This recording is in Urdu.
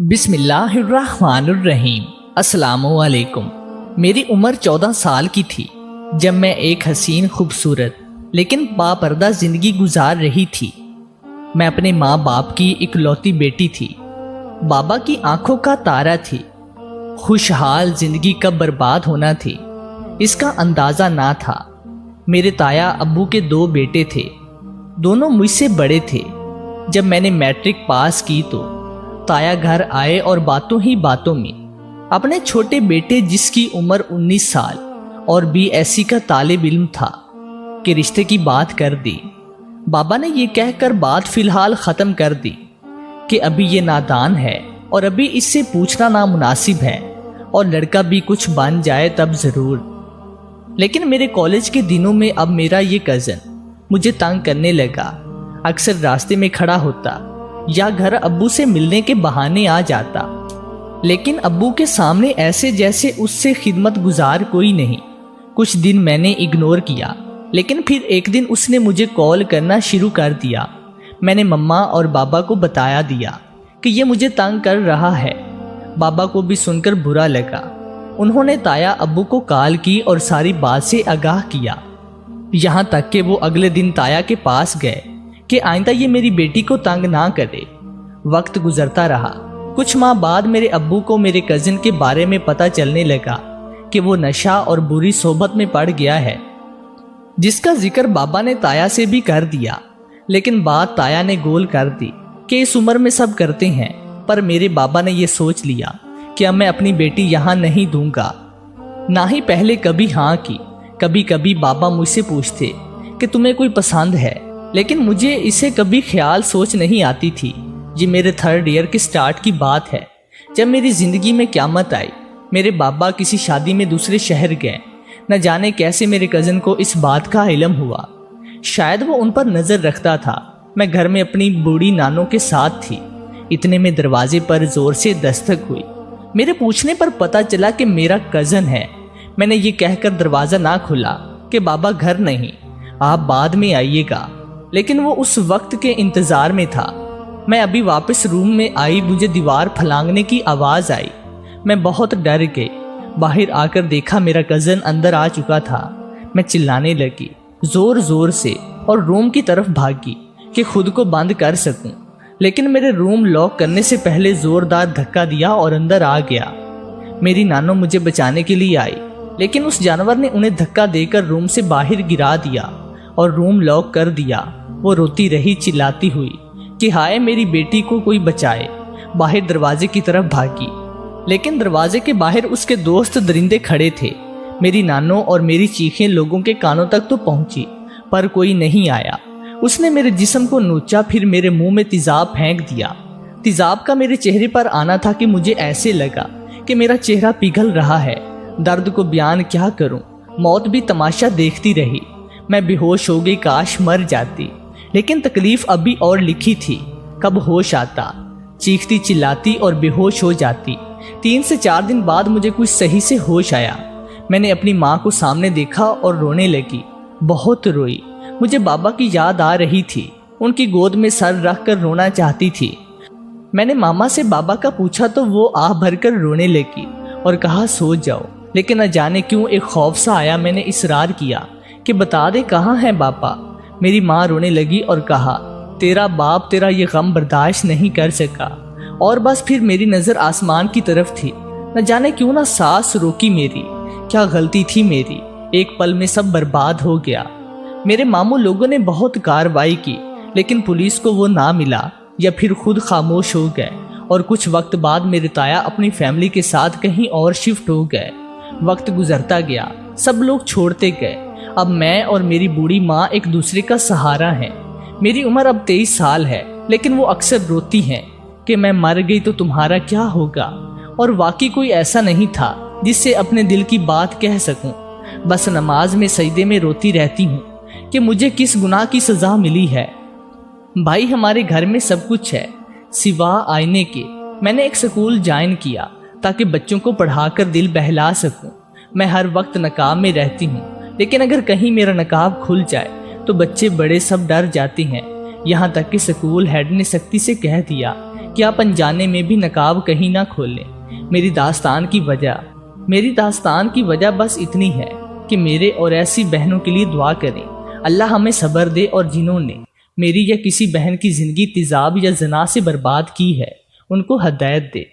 بسم اللہ الرحمن الرحیم۔ السلام علیکم۔ میری عمر 14 سال کی تھی جب میں ایک حسین خوبصورت لیکن باپردہ زندگی گزار رہی تھی۔ میں اپنے ماں باپ کی اکلوتی بیٹی تھی۔ بابا کی آنکھوں کا تارا تھی۔ خوشحال زندگی کب برباد ہونا تھی اس کا اندازہ نہ تھا۔ میرے تایا ابو کے 2 بیٹے تھے، دونوں مجھ سے بڑے تھے۔ جب میں نے میٹرک پاس کی تو تایا گھر آئے اور باتوں ہی باتوں میں اپنے چھوٹے بیٹے جس کی عمر 19 سال اور BSc کا طالب علم تھا کہ رشتے کی بات کر دی۔ بابا نے یہ کہہ کر بات فی الحال ختم کر دی کہ ابھی یہ نادان ہے اور ابھی اس سے پوچھنا نامناسب ہے، اور لڑکا بھی کچھ بن جائے تب ضرور۔ لیکن میرے کالج کے دنوں میں اب میرا یہ کزن مجھے تنگ کرنے لگا۔ اکثر راستے میں کھڑا ہوتا یا گھر ابو سے ملنے کے بہانے آ جاتا، لیکن ابو کے سامنے ایسے جیسے اس سے خدمت گزار کوئی نہیں۔ کچھ دن میں نے اگنور کیا، لیکن پھر ایک دن اس نے مجھے کال کرنا شروع کر دیا۔ میں نے مما اور بابا کو بتایا دیا کہ یہ مجھے تنگ کر رہا ہے۔ بابا کو بھی سن کر برا لگا۔ انہوں نے تایا ابو کو کال کی اور ساری بات سے آگاہ کیا، یہاں تک کہ وہ اگلے دن تایا کے پاس گئے کہ آئندہ یہ میری بیٹی کو تنگ نہ کرے۔ وقت گزرتا رہا۔ کچھ ماہ بعد میرے ابو کو میرے کزن کے بارے میں پتہ چلنے لگا کہ وہ نشہ اور بری صحبت میں پڑ گیا ہے، جس کا ذکر بابا نے تایا سے بھی کر دیا۔ لیکن بات تایا نے گول کر دی کہ اس عمر میں سب کرتے ہیں، پر میرے بابا نے یہ سوچ لیا کہ اب میں اپنی بیٹی یہاں نہیں دوں گا۔ نہ ہی پہلے کبھی ہاں کی۔ کبھی کبھی بابا مجھ سے پوچھتے کہ تمہیں کوئی پسند ہے، لیکن مجھے اسے کبھی خیال سوچ نہیں آتی تھی۔ یہ میرے 3rd ایئر کے سٹارٹ کی بات ہے، جب میری زندگی میں قیامت آئی۔ میرے بابا کسی شادی میں دوسرے شہر گئے۔ نہ جانے کیسے میرے کزن کو اس بات کا علم ہوا۔ شاید وہ ان پر نظر رکھتا تھا۔ میں گھر میں اپنی بوڑھی نانوں کے ساتھ تھی۔ اتنے میں دروازے پر زور سے دستک ہوئی۔ میرے پوچھنے پر پتہ چلا کہ میرا کزن ہے۔ میں نے یہ کہہ کر دروازہ نہ کھولا کہ بابا گھر نہیں، آپ بعد میں آئیے گا، لیکن وہ اس وقت کے انتظار میں تھا۔ میں ابھی واپس روم میں آئی، مجھے دیوار پھلانگنے کی آواز آئی۔ میں بہت ڈر گئی۔ باہر آ کر دیکھا میرا کزن اندر آ چکا تھا۔ میں چلانے لگی زور زور سے اور روم کی طرف بھاگی کہ خود کو بند کر سکوں، لیکن میرے روم لاک کرنے سے پہلے زوردار دھکا دیا اور اندر آ گیا۔ میری نانو مجھے بچانے کے لیے آئی، لیکن اس جانور نے انہیں دھکا دے کر روم سے باہر گرا دیا اور روم لاک کر دیا۔ وہ روتی رہی چلاتی ہوئی کہ ہائے میری بیٹی کو کوئی بچائے۔ باہر دروازے کی طرف بھاگی، لیکن دروازے کے باہر اس کے دوست درندے کھڑے تھے۔ میری نانو اور میری چیخیں لوگوں کے کانوں تک تو پہنچی، پر کوئی نہیں آیا۔ اس نے میرے جسم کو نوچا، پھر میرے منہ میں تیزاب پھینک دیا۔ تیزاب کا میرے چہرے پر آنا تھا کہ مجھے ایسے لگا کہ میرا چہرہ پگھل رہا ہے۔ درد کو بیان کیا کروں، موت بھی تماشا دیکھتی رہی۔ میں بے ہوش ہو گئی، کاش مر جاتی، لیکن تکلیف ابھی اور لکھی تھی۔ کب ہوش آتا، چیختی چلاتی اور بے ہوش ہو جاتی۔ 3 سے 4 دن بعد مجھے کچھ صحیح سے ہوش آیا۔ میں نے اپنی ماں کو سامنے دیکھا اور رونے لگی، بہت روئی۔ مجھے بابا کی یاد آ رہی تھی، ان کی گود میں سر رکھ کر رونا چاہتی تھی۔ میں نے ماما سے بابا کا پوچھا تو وہ آہ بھر کر رونے لگی اور کہا سو جاؤ، لیکن نہ جانے کیوں ایک خوف سا آیا۔ میں نے اصرار کیا کہ بتا دے کہاں ہے باپا۔ میری ماں رونے لگی اور کہا تیرا باپ تیرا یہ غم برداشت نہیں کر سکا، اور بس پھر میری نظر آسمان کی طرف تھی۔ نہ جانے کیوں نہ سانس روکی میری، کیا غلطی تھی میری، ایک پل میں سب برباد ہو گیا۔ میرے ماموں لوگوں نے بہت کارروائی کی، لیکن پولیس کو وہ نہ ملا، یا پھر خود خاموش ہو گئے، اور کچھ وقت بعد میرے تایا اپنی فیملی کے ساتھ کہیں اور شفٹ ہو گئے۔ وقت گزرتا گیا، سب لوگ چھوڑتے گئے۔ اب میں اور میری بوڑھی ماں ایک دوسرے کا سہارا ہیں۔ میری عمر اب 23 سال ہے، لیکن وہ اکثر روتی ہیں کہ میں مر گئی تو تمہارا کیا ہوگا، اور واقعی کوئی ایسا نہیں تھا جس سے اپنے دل کی بات کہہ سکوں۔ بس نماز میں سجدے میں روتی رہتی ہوں کہ مجھے کس گناہ کی سزا ملی ہے۔ بھائی ہمارے گھر میں سب کچھ ہے سوا آئینے کے۔ میں نے ایک سکول جوائن کیا تاکہ بچوں کو پڑھا کر دل بہلا سکوں۔ میں ہر وقت نقاب میں رہتی ہوں، لیکن اگر کہیں میرا نقاب کھل جائے تو بچے بڑے سب ڈر جاتے ہیں۔ یہاں تک کہ سکول ہیڈ نے سختی سے کہہ دیا کہ آپ انجانے میں بھی نقاب کہیں نہ کھولیں۔ میری داستان کی وجہ بس اتنی ہے کہ میرے اور ایسی بہنوں کے لیے دعا کریں، اللہ ہمیں صبر دے، اور جنہوں نے میری یا کسی بہن کی زندگی تیزاب یا زنا سے برباد کی ہے ان کو ہدایت دے۔